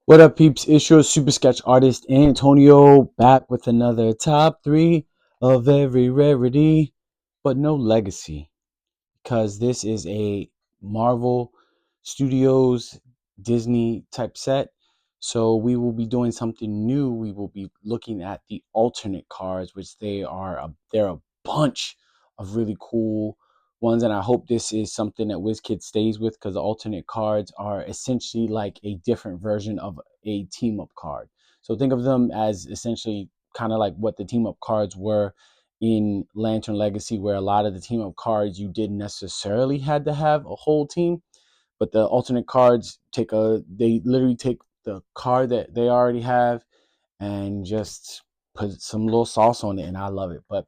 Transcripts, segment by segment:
What up, peeps? It's your super sketch artist Antonio back with another top three of every rarity, but no legacy because this is a Marvel Studios Disney type set. So we will be doing something new. We will be looking at the alternate cards, which they're a bunch of really cool ones, and I hope this is something that WizKid stays with because the alternate cards are essentially like a different version of a team up card. So think of them as essentially kind of like what the team up cards were in Lantern Legacy, where a lot of the team up cards you didn't necessarily had to have a whole team, but the alternate cards they literally take the card that they already have and just put some little sauce on it, and I love it. But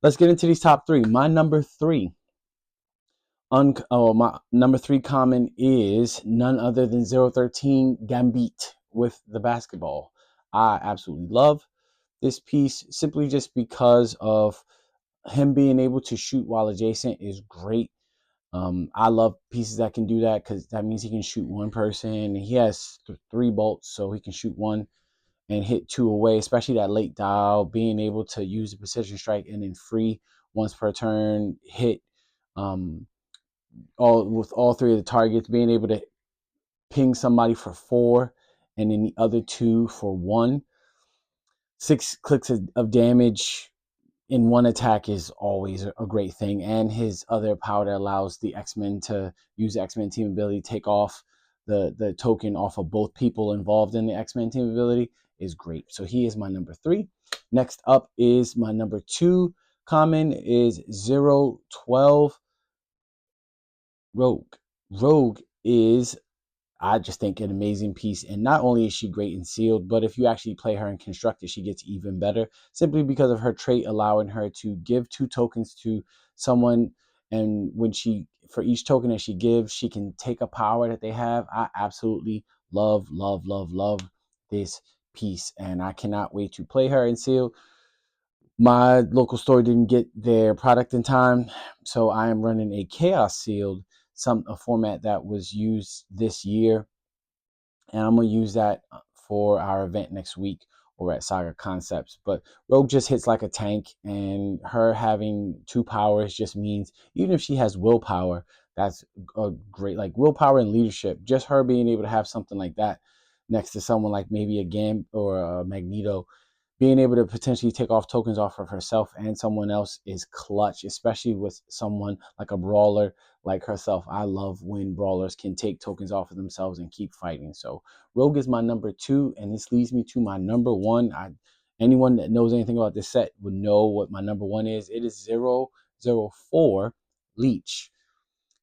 let's get into these top three. My number three common is none other than 013 Gambit with the basketball. I absolutely love this piece simply just because of him being able to shoot while adjacent is great. I love pieces that can do that because that means he can shoot one person. He has three bolts, so he can shoot one and hit two away, especially that late dial, being able to use the precision strike and then free once per turn, hit um, all three of the targets, being able to ping somebody for four and then the other two for one. 6 clicks of damage in one attack is always a great thing. And his other power that allows the X-Men to use the X-Men team ability, take off the token off of both people involved in the X-Men team ability is great. So he is my number three. Next up is my number two common is 012 Rogue. Rogue is, I just think, an amazing piece. And not only is she great in sealed, but if you actually play her in constructed, she gets even better simply because of her trait allowing her to give two tokens to someone. And for each token that she gives, she can take a power that they have. I absolutely love, love, love, love this piece. And I cannot wait to play her in sealed. My local store didn't get their product in time, so I am running a chaos sealed, a format that was used this year, and I'm gonna use that for our event next week over at Saga Concepts. But Rogue just hits like a tank, and her having two powers just means even if she has willpower, that's a great, like, willpower and leadership. Just her being able to have something like that next to someone like maybe a Gam or a Magneto, being able to potentially take off tokens off of herself and someone else is clutch, especially with someone like a brawler like herself. I love when brawlers can take tokens off of themselves and keep fighting. So Rogue is my number two, and this leads me to my number one. Anyone that knows anything about this set would know what my number one is. It is 004 Leech.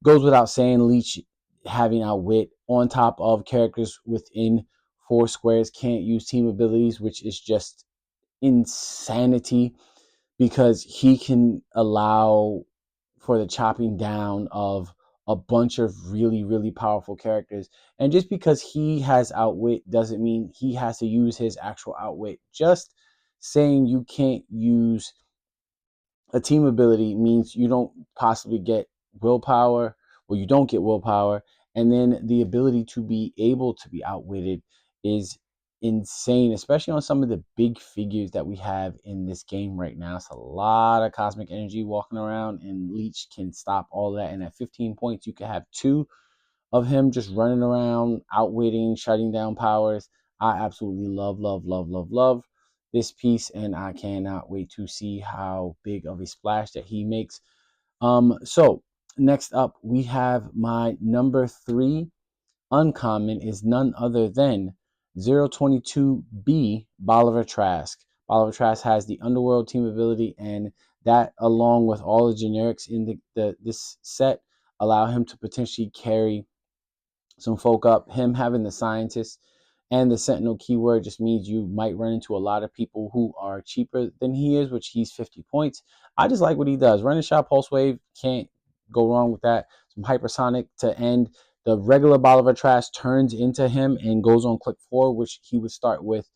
Goes without saying, Leech having outwit on top of characters within four squares can't use team abilities, which is just insanity because he can allow for the chopping down of a bunch of really, really powerful characters. And just because he has outwit doesn't mean he has to use his actual outwit. Just saying you can't use a team ability means you don't possibly get willpower, or you don't get willpower, and then the ability to be able to be outwitted is insane, especially on some of the big figures that we have in this game right now. It's a lot of cosmic energy walking around, and Leech can stop all that. And at 15 points, you can have two of him just running around, outwitting, shutting down powers. I absolutely love, love, love, love, love this piece, and I cannot wait to see how big of a splash that he makes. So next up, we have my number three uncommon is none other than 022B Bolivar Trask. Bolivar Trask has the Underworld team ability, and that, along with all the generics in this set, allow him to potentially carry some folk up. Him having the scientist and the sentinel keyword just means you might run into a lot of people who are cheaper than he is, which he's 50 points. I just like what he does. Running shot pulse wave, can't go wrong with that. Some hypersonic to end. The regular Bolivar Trash turns into him and goes on click 4, which he would start with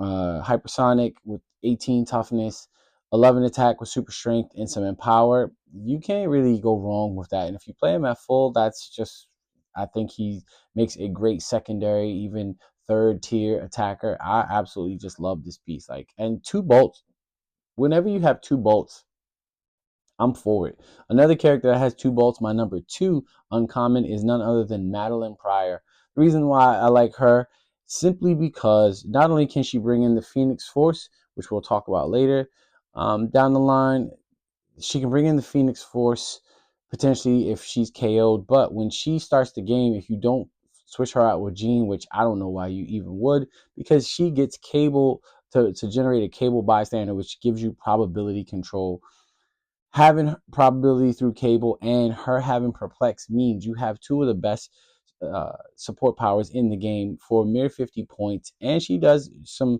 hypersonic with 18 toughness, 11 attack with super strength, and some empower. You can't really go wrong with that. And if you play him at full, that's just, I think he makes a great secondary, even third tier attacker. I absolutely just love this piece. Like, and two bolts. Whenever you have two bolts, I'm for it. Another character that has two bolts, my number two uncommon, is none other than Madeline Pryor. The reason why I like her, simply because not only can she bring in the Phoenix Force, which we'll talk about later down the line, she can bring in the Phoenix Force potentially if she's KO'd. But when she starts the game, if you don't switch her out with Jean, which I don't know why you even would, because she gets cable to generate a cable bystander, which gives you probability control. Having probability through cable and her having perplex means you have two of the best support powers in the game for mere 50 points. And she does some,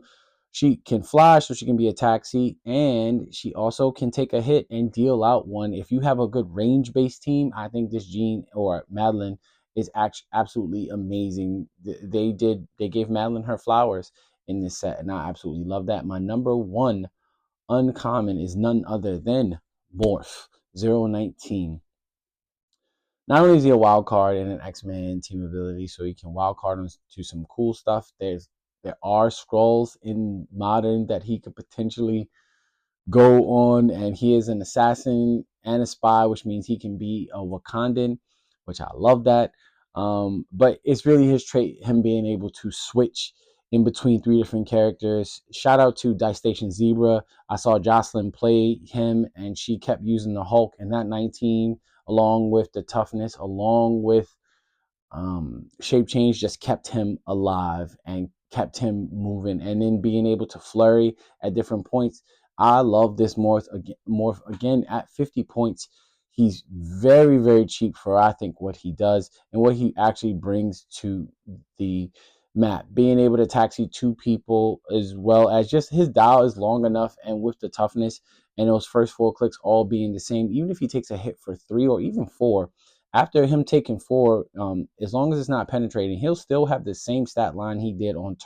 she can fly, so she can be a taxi, and she also can take a hit and deal out one. If you have a good range based team, I think this Jean or Madeline is actually absolutely amazing. They gave Madeline her flowers in this set, and I absolutely love that. My number one uncommon is none other than Morph 019. Not only is he a wild card and an X-Men team ability, so you can wild card him to some cool stuff. There are scrolls in modern that he could potentially go on, and he is an assassin and a spy, which means he can be a Wakandan, which I love that. But it's really his trait, him being able to switch in between three different characters. Shout out to Dice Station Zebra. I saw Jocelyn play him, and she kept using the Hulk, and that 19, along with the toughness, along with shape change, just kept him alive and kept him moving, and then being able to flurry at different points. I love this Morph again at 50 points. He's very, very cheap for, I think, what he does and what he actually brings to the map. Being able to taxi two people, as well as just his dial is long enough, and with the toughness and those first four clicks all being the same, even if he takes a hit for three or even four, after him taking four, as long as it's not penetrating, he'll still have the same stat line he did on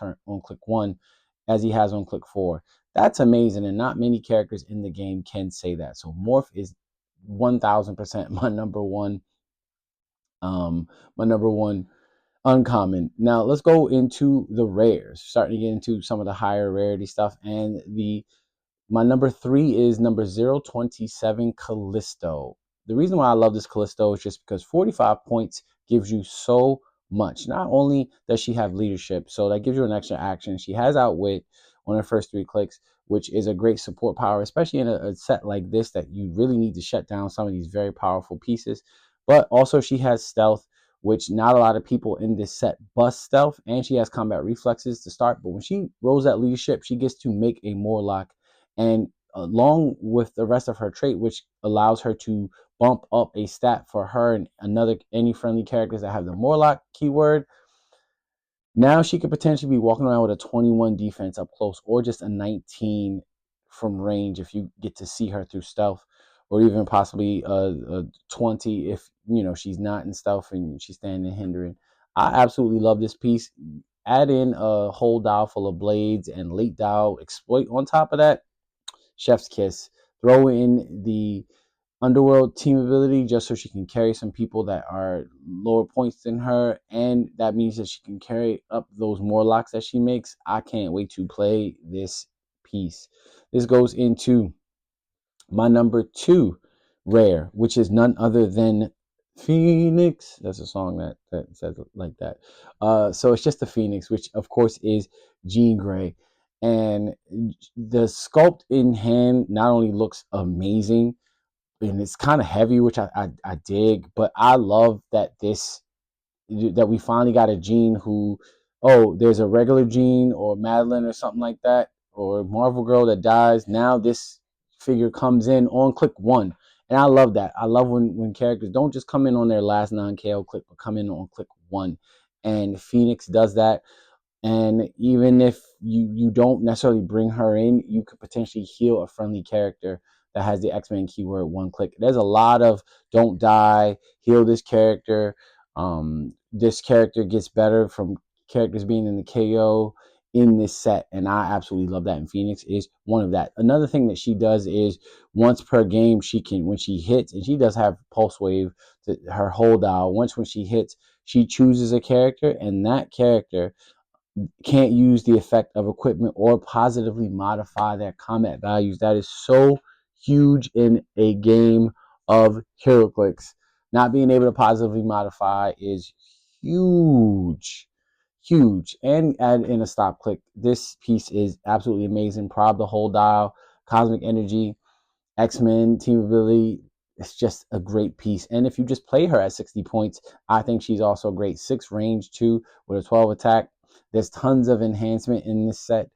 click one as he has on click four. That's amazing, and not many characters in the game can say that. So Morph is 1000% my number one. My number one uncommon. Now let's go into the rares. Starting to get into some of the higher rarity stuff, and the my number three is number 027 Callisto. The reason why I love this Callisto is just because 45 points gives you so much. Not only does she have leadership, so that gives you an extra action. She has outwit on her first three clicks, which is a great support power, especially in a set like this that you really need to shut down some of these very powerful pieces. But also she has stealth, which not a lot of people in this set bust stealth, and she has combat reflexes to start. But when she rolls that leadership, she gets to make a Morlock, and along with the rest of her trait, which allows her to bump up a stat for her and any friendly characters that have the Morlock keyword. Now she could potentially be walking around with a 21 defense up close, or just a 19 from range if you get to see her through stealth, or even possibly a 20 if she's not in stealth and she's standing hindering. I absolutely love this piece. Add in a whole dial full of blades and late dial exploit on top of that. Chef's kiss. Throw in the underworld team ability just so she can carry some people that are lower points than her, and that means that she can carry up those Morlocks that she makes. I can't wait to play this piece. This goes into my number two rare, which is none other than Phoenix. That's a song that says it like that. So it's just the Phoenix, which of course is Jean Grey. And the sculpt in hand not only looks amazing, and it's kind of heavy, which I dig, but I love that we finally got a Jean who, oh, there's a regular Jean or Madeline or something like that, or Marvel Girl that dies. Now this figure comes in on click one. And I love that. I love when characters don't just come in on their last non-KO click, but come in on click one. And Phoenix does that. And even if you don't necessarily bring her in, you could potentially heal a friendly character that has the X-Men keyword one click. There's a lot of don't die, heal this character. This character gets better from characters being in the KO in this set, and I absolutely love that. And Phoenix is one of that. Another thing that she does is once per game, when she hits, and she does have pulse wave to her hold out. When she hits, she chooses a character, and that character can't use the effect of equipment or positively modify their combat values. That is so huge in a game of HeroClix. Not being able to positively modify is huge, huge. And add in a stop click. This piece is absolutely amazing. Prob the whole dial, cosmic energy, X-Men team ability. It's just a great piece. And if you just play her at 60 points, I think she's also great. 6 range, 2 with a 12 attack. There's tons of enhancement in this set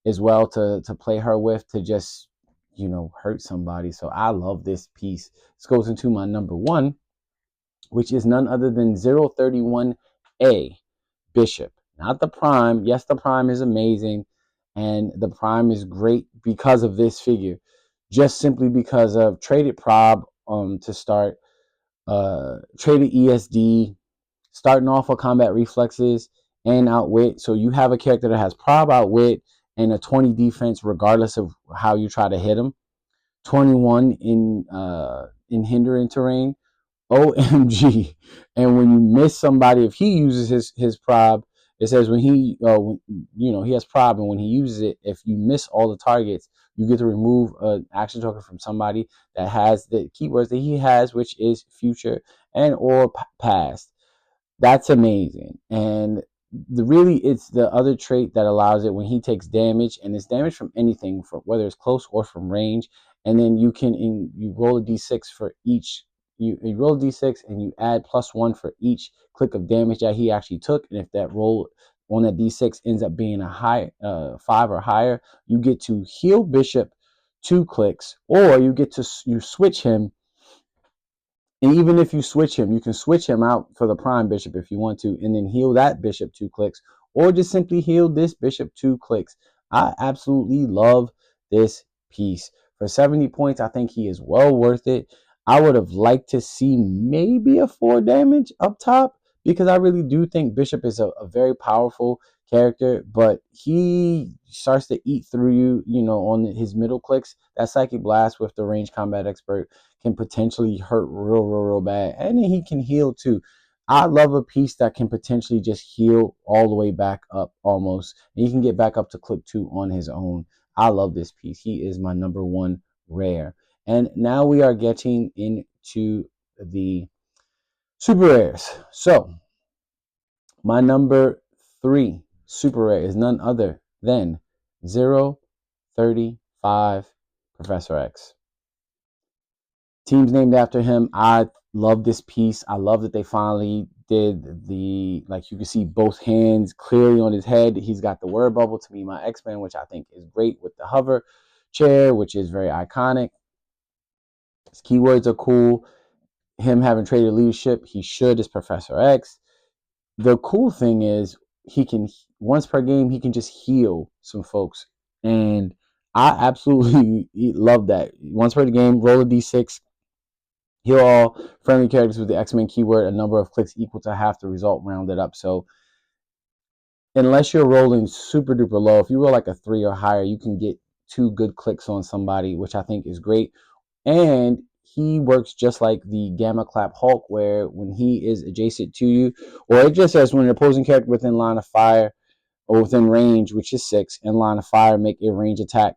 as well to play her with, to just, hurt somebody. So I love this piece. This goes into my number 1, which is none other than 031A Bishop. Not the Prime. Yes, the Prime is amazing, and the Prime is great because of this figure. Just simply because of traded prob to start, traded ESD, starting off with combat reflexes and outwit. So you have a character that has prob, outwit, and a 20 defense regardless of how you try to hit him. 21 in hindering terrain. OMG. And when you miss somebody, if he uses his prob, it says when he he has prob, and when he uses it, if you miss all the targets, you get to remove an action token from somebody that has the keywords that he has, which is future and or past. That's amazing. And it's the other trait that allows it when he takes damage, and it's damage from anything, from whether it's close or from range. And then you roll a d6 for each. You roll a d6 and you add +1 for each click of damage that he actually took. And if that roll on that d6 ends up being a high 5 or higher, you get to heal Bishop 2 clicks, or you switch him. And even if you switch him, you can switch him out for the Prime Bishop if you want to, and then heal that Bishop 2 clicks, or just simply heal this Bishop 2 clicks. I absolutely love this piece. For 70 points, I think he is well worth it. I would have liked to see maybe a 4 damage up top, because I really do think Bishop is a very powerful character, but he starts to eat through on his middle clicks. That Psychic Blast with the range combat expert can potentially hurt real bad. And then he can heal too. I love a piece that can potentially just heal all the way back up almost. And he can get back up to click 2 on his own. I love this piece. He is my number 1 rare. And now we are getting into the super rares. So my number 3 super rare is none other than 035 Professor X. Team's named after him. I love this piece. I love that they finally did you can see both hands clearly on his head. He's got the word bubble to me, my X-Men, which I think is great, with the hover chair, which is very iconic. His keywords are cool. Him having traded leadership, he should, as Professor X. The cool thing is he can, once per game, he can just heal some folks. And I absolutely love that. Once per game, roll a d6, heal all friendly characters with the X-Men keyword, a number of clicks equal to half the result rounded up. So unless you're rolling super duper low, if you roll like a 3 or higher, you can get 2 good clicks on somebody, which I think is great. And he works just like the Gamma Clap Hulk, where when he is adjacent to you, or it just says when an opposing character within line of fire or within range, which is 6, in line of fire, make a range attack,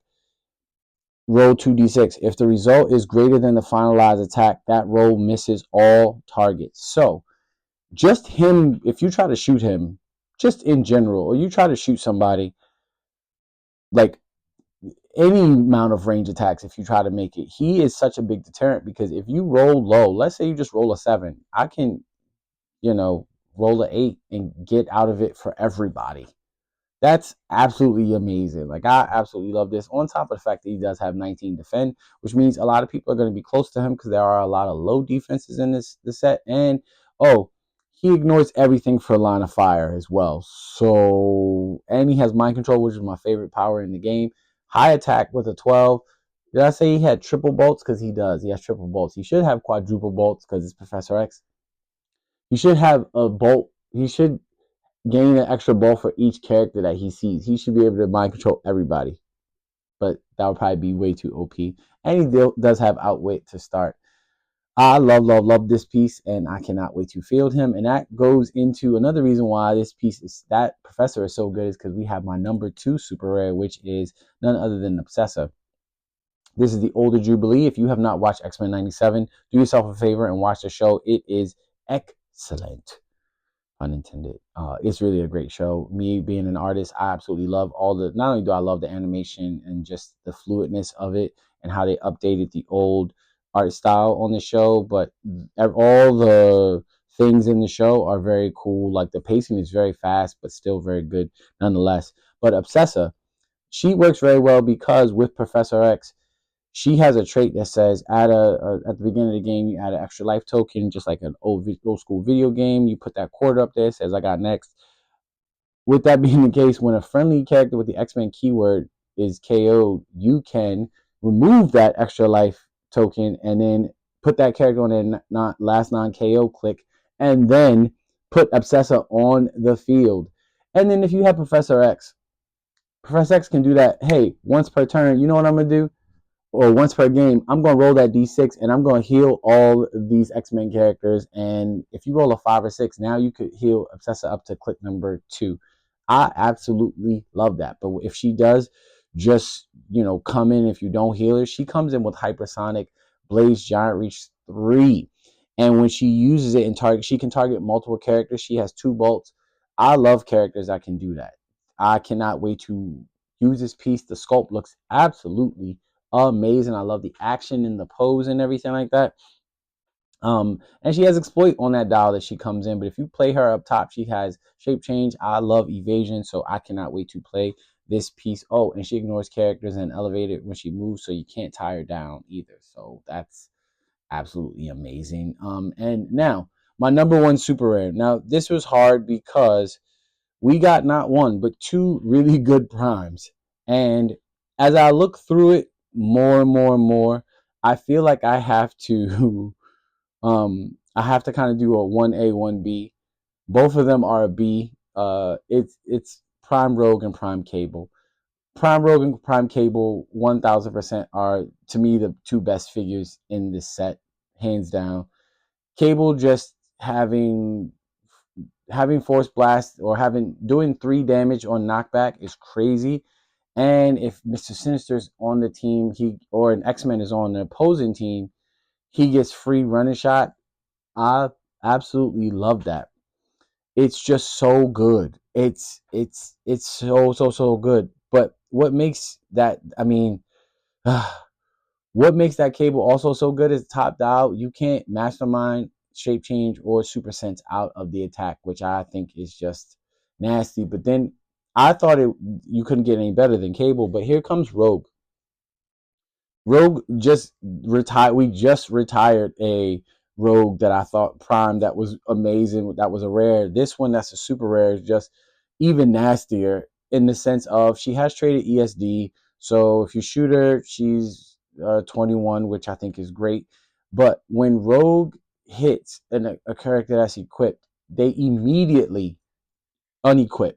roll 2d6. If the result is greater than the finalized attack, that roll misses all targets. So just him, if you try to shoot him, just in general, or you try to shoot somebody, like any amount of range attacks, if you try to make it, he is such a big deterrent, because if you roll low, let's say you just roll a 7, I can, roll a 8 and get out of it for everybody. That's absolutely amazing. Like, I absolutely love this. On top of the fact that he does have 19 defend, which means a lot of people are going to be close to him, because there are a lot of low defenses in this set. And he ignores everything for line of fire as well. So, and he has mind control, which is my favorite power in the game. High attack with a 12. Did I say he had triple bolts? Because he does. He has triple bolts. He should have quadruple bolts because it's Professor X. He should have a bolt. He should gain an extra ball for each character that he sees. He should be able to mind control everybody. But that would probably be way too OP. And he does have outwit to start. I love this piece, and I cannot wait to field him. And that goes into another reason why this piece is that professor is so good is because we have my number 2 super rare, which is none other than Obsessa. This is the older Jubilee. If you have not watched X-Men 97, do yourself a favor and watch the show. It is excellent, unintended. It's really a great show. Me being an artist, I absolutely love all the. Not only do I love the animation and just the fluidness of it and how they updated the old art style on the show, but all the things in the show are very cool. Like the pacing is very fast, but still very good nonetheless. But Obsessa, she works very well because with Professor X, she has a trait that says add at the beginning of the game, you add an extra life token, just like an old school video game. You put that quarter up there, says I got next. With that being the case, when a friendly character with the X-Men keyword is KO'd, you can remove that extra life token and then put that character on their last non-KO click, and then put Obsessa on the field. And then if you have Professor X, Professor X can do that. Hey, once per turn, you know what I'm gonna do? Or once per game, I'm going to roll that D6 and I'm going to heal all these X-Men characters. And if you roll a 5 or 6, now you could heal Obsessa up to click number 2. I absolutely love that. But if she does just, come in, if you don't heal her, she comes in with Hypersonic Blaze Giant Reach 3. And when she uses it in target, she can target multiple characters. She has 2 bolts. I love characters that can do that. I cannot wait to use this piece. The sculpt looks absolutely amazing. I love the action and the pose and everything like that. And she has exploit on that dial that she comes in, but if you play her up top, she has shape change. I love evasion, so I cannot wait to play this piece. Oh, and she ignores characters and elevated when she moves, so you can't tie her down either. So that's absolutely amazing. And now my number 1 super rare. Now this was hard because we got not one but 2 really good primes. And as I look through it more and more and more, I feel like I have to kind of do a 1A, 1B. Both of them are a B. It's Prime Rogue and Prime Cable. Prime Rogue and Prime Cable 1000% are to me the 2 best figures in this set, hands down. Cable just having force blast or doing 3 damage on knockback is crazy. And if Mr. Sinister's on the team, or an X-Men is on the opposing team, he gets free running shot. I absolutely love that. It's just so good. It's so good. But what makes that what makes that cable also so good is top dial. You can't mastermind, shape change, or super sense out of the attack, which I think is just nasty. But then I thought you couldn't get any better than cable. But here comes Rogue. Rogue just retired. We just retired a Rogue that I thought prime that was amazing. That was a rare. This one that's a super rare is just even nastier in the sense of she has traded ESD. So if you shoot her, she's 21, which I think is great. But when Rogue hits a character that's equipped, they immediately unequip.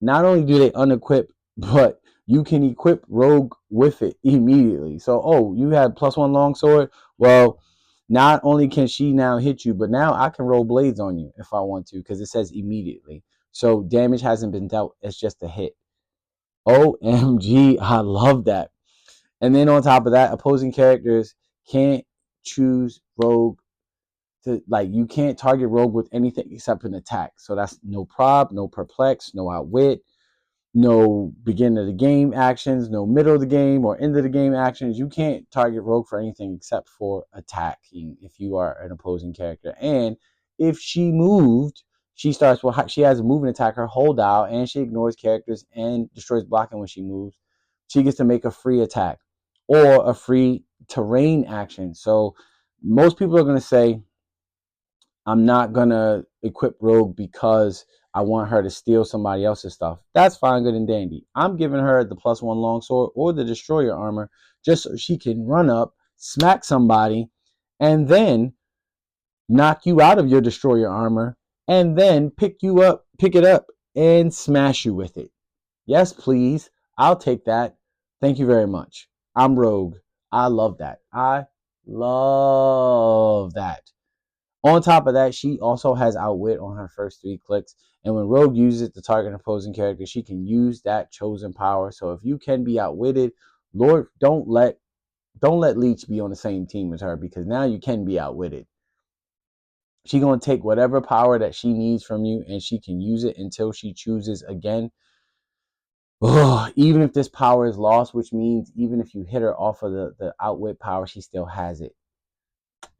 Not only do they unequip, but you can equip Rogue with it immediately. So, you had +1 longsword. Well, not only can she now hit you, but now I can roll blades on you if I want to, because it says immediately. So damage hasn't been dealt. It's just a hit. OMG, I love that. And then on top of that, opposing characters can't choose Rogue you can't target Rogue with anything except an attack. So that's no prob, no perplex, no outwit, no beginning of the game actions, no middle of the game or end of the game actions. You can't target Rogue for anything except for attacking if you are an opposing character. And if she moved, she has a moving attack, her hold out, and she ignores characters and destroys blocking when she moves. She gets to make a free attack or a free terrain action. So most people are going to say, I'm not going to equip Rogue because I want her to steal somebody else's stuff. That's fine, good and dandy. I'm giving her the +1 longsword or the destroyer armor just so she can run up, smack somebody, and then knock you out of your destroyer armor, and then pick it up, and smash you with it. Yes, please. I'll take that. Thank you very much. I'm Rogue. I love that. I Love that. On top of that, she also has Outwit on her first 3 clicks. And when Rogue uses it to target an opposing character, she can use that chosen power. So if you can be outwitted, Lord, don't let Leech be on the same team as her, because now you can be outwitted. She's gonna take whatever power that she needs from you, and she can use it until she chooses again. Even if this power is lost, which means even if you hit her off of the outwit power, she still has it.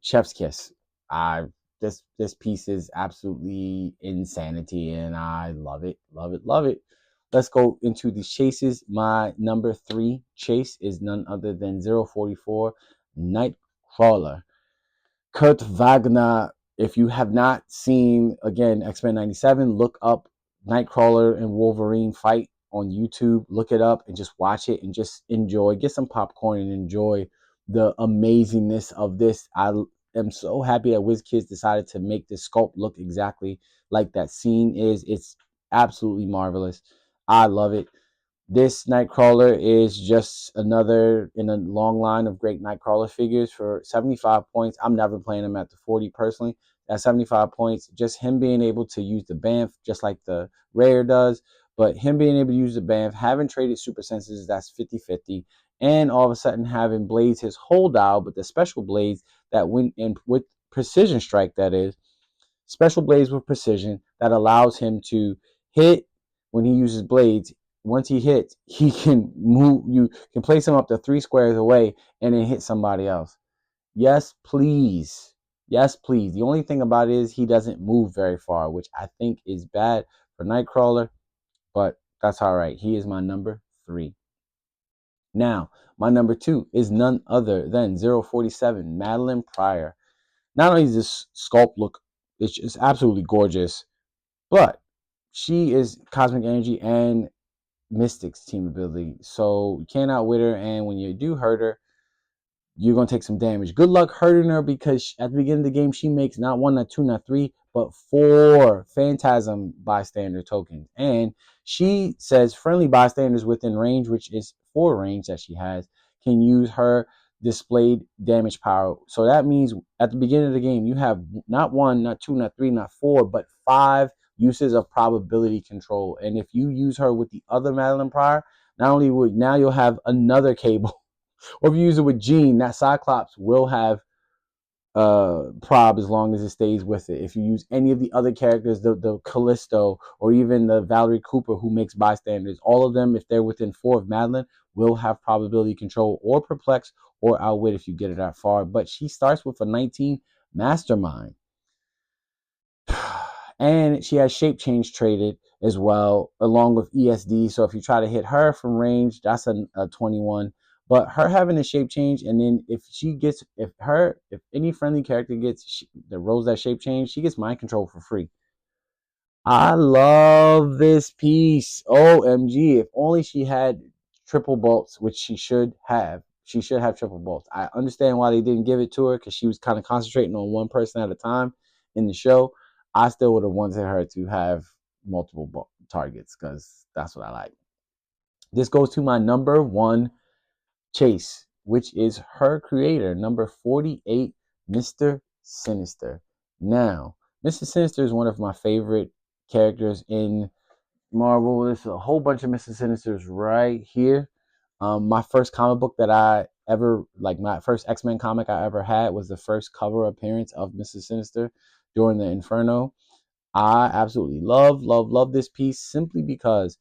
Chef's kiss. I this piece is absolutely insanity, and I love it, love it, love it. Let's go into the chases. My number 3 chase is none other than 044 Nightcrawler. Kurt Wagner. If you have not seen, again, X-Men 97, look up Nightcrawler and Wolverine fight on YouTube. Look it up and just watch it and just enjoy. Get some popcorn and enjoy the amazingness of this. I am so happy that WizKids decided to make this sculpt look exactly like that scene is. It's absolutely marvelous. I love it. This Nightcrawler is just another in a long line of great Nightcrawler figures for 75 points. I'm never playing him at the 40 personally. At 75 points, just him being able to use the Banff just like the Rare does, but him being able to use the Banff, having traded Super Senses, that's 50-50, and all of a sudden having Blades his whole dial, but the special Blades that went in with Precision Strike, that is, special Blades with precision that allows him to hit when he uses Blades. Once he hits, he can move. You can place him up to 3 squares away and then hit somebody else. Yes, please. Yes, please. The only thing about it is he doesn't move very far, which I think is bad for Nightcrawler, but that's all right. He is my number 3. Now, my number 2 is none other than 047 Madeline Pryor. Not only does this sculpt look, it's just absolutely gorgeous, but she is Cosmic Energy and Mystic's team ability. So you can't outwit her, and when you do hurt her, you're going to take some damage. Good luck hurting her, because at the beginning of the game, she makes not 1, not 2, not 3, but 4 Phantasm bystander tokens. And she says friendly bystanders within range, which is 4 range that she has, can use her displayed damage power. So that means at the beginning of the game, you have not 1, not 2, not 3, not 4, but 5 uses of probability control. And if you use her with the other Madeline Pryor, not only would now you'll have another cable, or if you use it with Jean, that Cyclops will have prob as long as it stays with it. If you use any of the other characters, the Callisto, or even the Valerie Cooper who makes bystanders, all of them, if they're within 4 of Madeline, will have probability control or perplex or outwit if you get it that far. But she starts with a 19 mastermind. And she has shape change traded as well, along with ESD. So if you try to hit her from range, that's a 21. But her having a shape change, and then if any friendly character gets that rolls that shape change, she gets mind control for free. I love this piece. OMG. If only she had triple bolts, which she should have. She should have triple bolts. I understand why they didn't give it to her, because she was kind of concentrating on one person at a time in the show. I still would have wanted her to have multiple targets, because that's what I like. This goes to my number 1 chase, which is her creator, number 48, Mr. Sinister. Now, Mr. Sinister is one of my favorite characters in Marvel. There's a whole bunch of Mr. Sinisters right here. My first comic book that I ever, like my first X-Men comic I ever had, was the first cover appearance of Mr. Sinister during the Inferno. I absolutely love this piece, simply because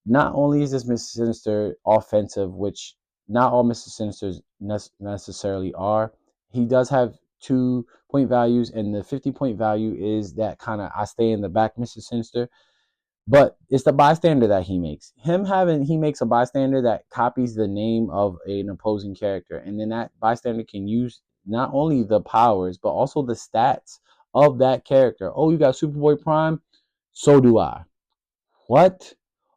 not only is this Mr. Sinister offensive, which not all Mr. Sinisters necessarily are, he does have 2-point values, and the 50-point value is that kind of I stay in the back Mr. Sinister. But it's the bystander that he makes. He makes a bystander that copies the name of an opposing character, and then that bystander can use not only the powers but also the stats of that character. Oh, you got Superboy Prime? So do I. What?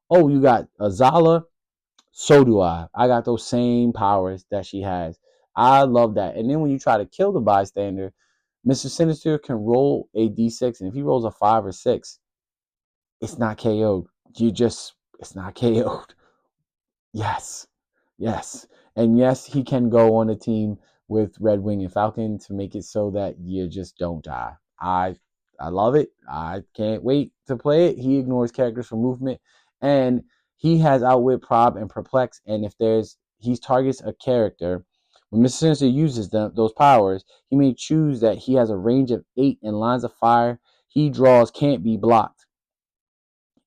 Oh, you got Azala? So do I. I got those same powers that she has. I love that. And then when you try to kill the bystander, Mr. Sinister can roll a d6, and if he rolls a 5 or 6, it's not KO'd. It's not KO'd. Yes. Yes. And yes, he can go on a team with Red Wing and Falcon to make it so that you just don't die. I love it. I can't wait to play it. He ignores characters for movement, and he has Outwit, Prob, and Perplex. And if he targets a character, when Mr. Sinister uses those powers, he may choose that he has a range of 8 and lines of fire he draws can't be blocked.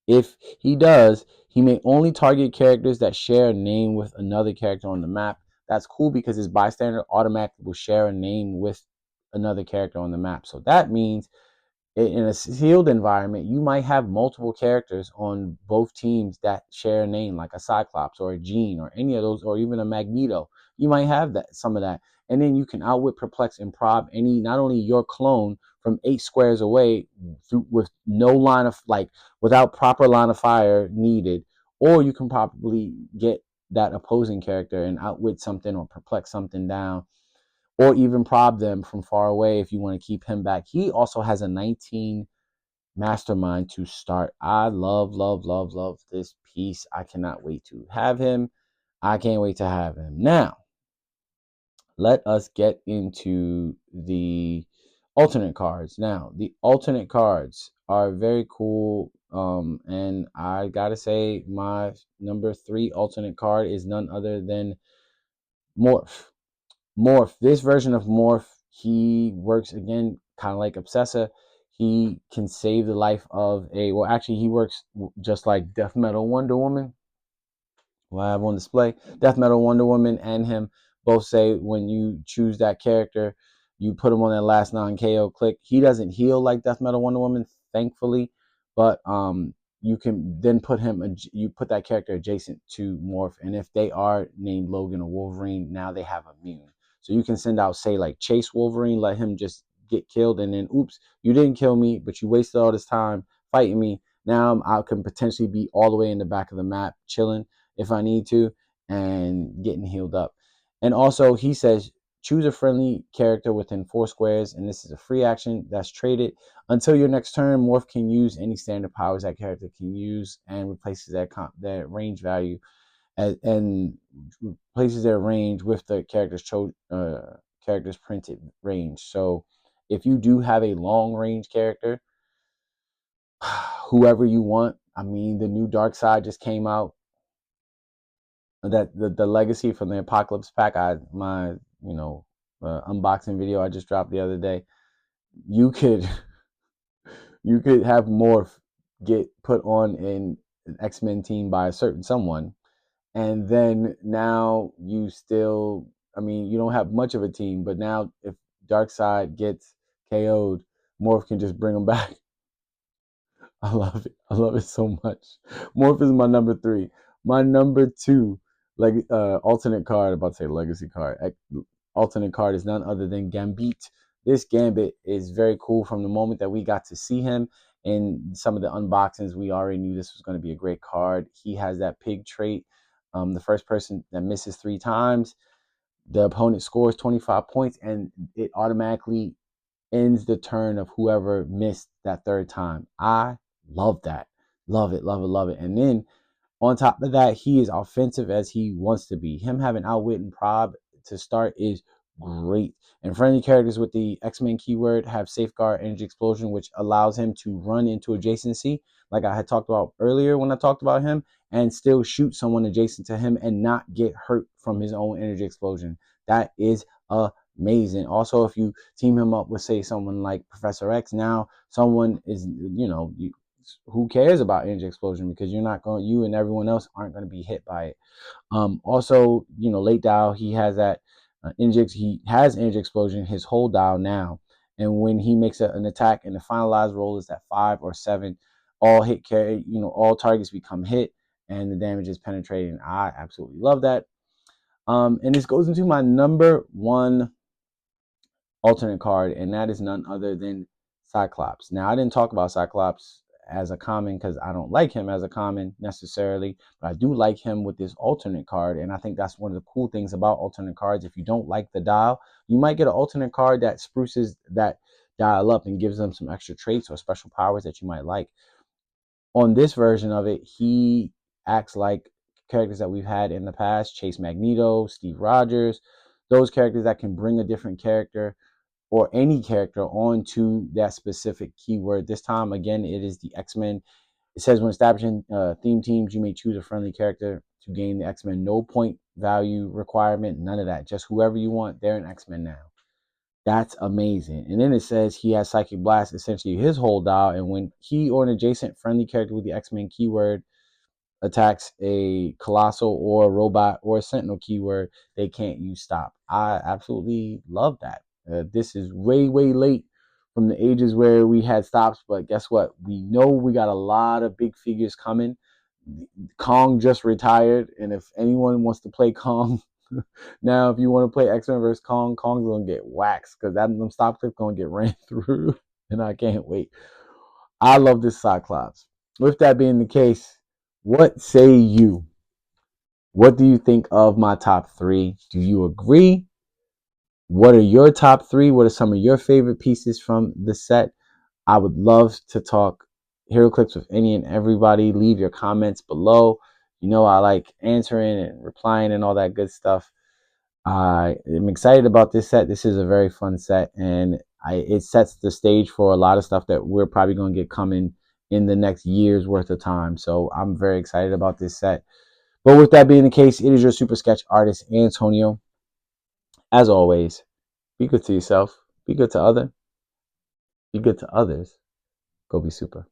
If he does, he may only target characters that share a name with another character on the map. That's cool because his bystander automatically will share a name with another character on the map. So that means in a sealed environment, you might have multiple characters on both teams that share a name, like a Cyclops or a Jean or any of those, or even a Magneto. You might have some of that, and then you can outwit, perplex, and prob not only your clone from 8 squares away with no line of without proper line of fire needed, or you can probably get that opposing character and outwit something or perplex something down, or even prob them from far away if you want to keep him back. He also has a 19 mastermind to start. I love, love, love, love this piece. I cannot wait to have him. I can't wait to have him. Now, let us get into the alternate cards. Now, the alternate cards are very cool. And I gotta say, my number 3 alternate card is none other than Morph. Morph, this version of Morph, he works again kind of like Obsessa. He can save the life of actually, he works just like Death Metal Wonder Woman, who I have on display. Death Metal Wonder Woman and him both say when you choose that character, you put him on that last non-KO click. He doesn't heal like Death Metal Wonder Woman, thankfully, but you can then you put that character adjacent to Morph, and if they are named Logan or Wolverine, now they have immune. So you can send out, say, like Chase Wolverine, let him just get killed, and then oops, you didn't kill me, but you wasted all this time fighting me. Now I can potentially be all the way in the back of the map chilling if I need to and getting healed up. And also, he says choose a friendly character within 4 squares, and this is a free action that's traded. Until your next turn, Morph can use any standard powers that character can use and replaces that range value and replaces their range with the character's printed range. So if you do have a long range character, whoever you want, I mean, the new Dark Side just came out. That the legacy from the Apocalypse pack, my unboxing video I just dropped the other day. You could you could have Morph get put on an X-Men team by a certain someone, and then now you still, I mean, you don't have much of a team, but now if Darkseid gets KO'd, Morph can just bring him back. I love it. I love it so much. Morph is my number 3. My number 2, like alternate card, about to say legacy card. Alternate card is none other than Gambit. This Gambit is very cool. From the moment that we got to see him in some of the unboxings, we already knew this was going to be a great card. He has that pig trait. The first person that misses 3 times, the opponent scores 25 points, and it automatically ends the turn of whoever missed that 3rd time. I love that. Love it, love it, love it. And then on top of that, he is offensive as he wants to be. Him having Outwit and Prob to start is great. And friendly characters with the X-Men keyword have Safeguard, Energy Explosion, which allows him to run into adjacency, like I had talked about earlier when I talked about him, and still shoot someone adjacent to him and not get hurt from his own Energy Explosion. That is amazing. Also, if you team him up with, say, someone like Professor X, now someone is, who cares about Energy Explosion, because you and everyone else aren't going to be hit by it. Also, late dial, he has that he has Energy Explosion his whole dial now, and when he makes an attack and the finalized roll is at 5 or 7, all hit carry, all targets become hit and the damage is penetrating. I absolutely love that. And this goes into my number 1 alternate card, and that is none other than Cyclops. Now, I didn't talk about Cyclops as a common because I don't like him as a common necessarily, but I do like him with this alternate card, and I think that's one of the cool things about alternate cards. If you don't like the dial, you might get an alternate card that spruces that dial up and gives them some extra traits or special powers that you might like. On this version of it, he acts like characters that we've had in the past: Chase Magneto, Steve Rogers, those characters that can bring a different character or any character onto that specific keyword. This time, again, it is the X-Men. It says when establishing theme teams, you may choose a friendly character to gain the X-Men. No point value requirement, none of that. Just whoever you want, they're an X-Men now. That's amazing. And then it says he has Psychic Blast, essentially his whole dial. And when he or an adjacent friendly character with the X-Men keyword attacks a colossal or a robot or a sentinel keyword, they can't use stop. I absolutely love that. This is way, way late from the ages where we had stops, but guess what? We know we got a lot of big figures coming. Kong just retired, and if anyone wants to play Kong, now if you want to play X-Men vs. Kong, Kong's gonna get waxed because that them stop clips gonna get ran through, and I can't wait. I love this Cyclops. With that being the case, what say you? What do you think of my top three? Do you agree? What are your top three? What are some of your favorite pieces from the set? I would love to talk hero clips with any and everybody. Leave your comments below. You know, I like answering and replying and all that good stuff. I am excited about this set. This is a very fun set, and it sets the stage for a lot of stuff that we're probably going to get coming in the next year's worth of time. So I'm very excited about this set. But with that being the case, it is your super sketch artist, Antonio. As always, be good to yourself, be good to others, go be super.